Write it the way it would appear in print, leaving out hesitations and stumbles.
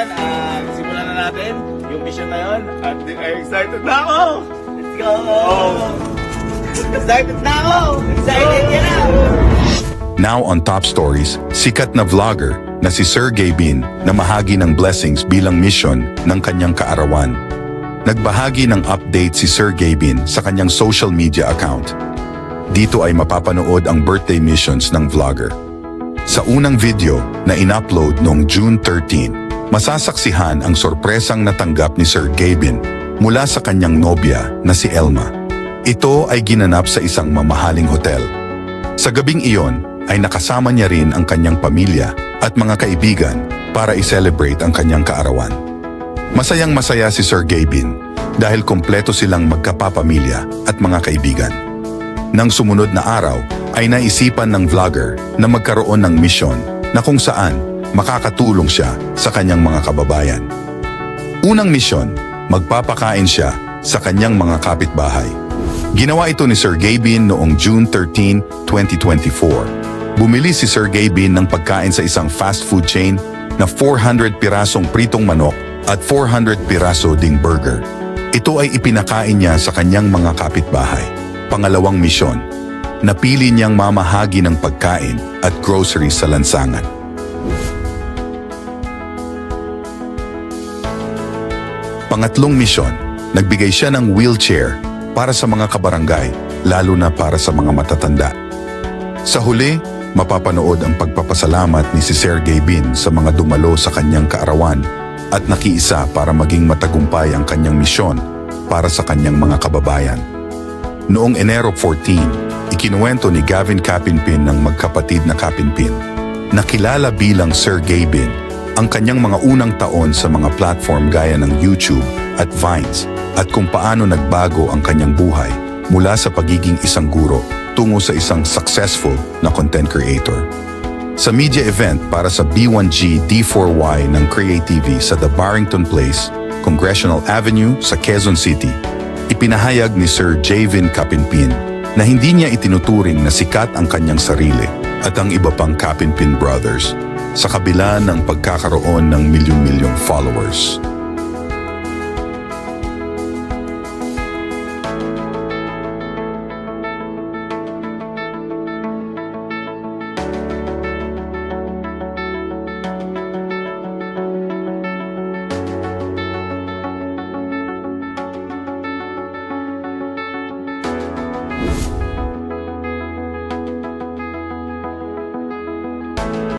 ngayon, simulan na natin yung mission na yun. At excited na ako! Let's go! Excited na ako! Excited ka na! Now on Top Stories, sikat na vlogger na si Sergey Bin na mahagi ng blessings bilang mission ng kanyang kaarawan. Nagbahagi ng update si Sergey Bin sa kanyang social media account. Dito ay mapapanood ang birthday missions ng vlogger. Sa unang video na in-upload noong June 13, masasaksihan ang sorpresang natanggap ni Sergey Bin mula sa kanyang nobya na si Elma. Ito ay ginanap sa isang mamahaling hotel. Sa gabing iyon ay nakasama niya rin ang kanyang pamilya at mga kaibigan para i-celebrate ang kanyang kaarawan. Masayang masaya si Sergey Bin dahil kompleto silang magkapapamilya at mga kaibigan. Nang sumunod na araw ay naisipan ng vlogger na magkaroon ng misyon na kung saan makakatulong siya sa kanyang mga kababayan. Unang misyon, magpapakain siya sa kanyang mga kapitbahay. Ginawa ito ni Sergey Bin noong June 13, 2024. Bumili si Sergey Bin ng pagkain sa isang fast food chain na 400 pirasong pritong manok at 400 piraso ding burger. Ito ay ipinakain niya sa kanyang mga kapitbahay. Pangalawang misyon, napili niyang mamahagi ng pagkain at groceries sa lansangan. Pangatlong misyon, nagbigay siya ng wheelchair para sa mga kabarangay, lalo na para sa mga matatanda. Sa huli, mapapanood ang pagpapasalamat ni si Sergey Bin sa mga dumalo sa kanyang kaarawan at nakiisa para maging matagumpay ang kanyang misyon para sa kanyang mga kababayan. Noong Enero 14, ikinuwento ni Gavin Kapinpin ng magkapatid na Kapinpin na kilala bilang Sergey Bin ang kanyang mga unang taon sa mga platform gaya ng YouTube at Vines at kung paano nagbago ang kanyang buhay mula sa pagiging isang guro tungo sa isang successful na content creator. Sa media event para sa B1G D4Y ng CreaTV sa The Barrington Place, Congressional Avenue sa Quezon City, ipinahayag ni Sir Javin Kapinpin na hindi niya itinuturing na sikat ang kanyang sarili at ang iba pang Kapinpin brothers sa kabila ng pagkakaroon ng milyong-milyong followers.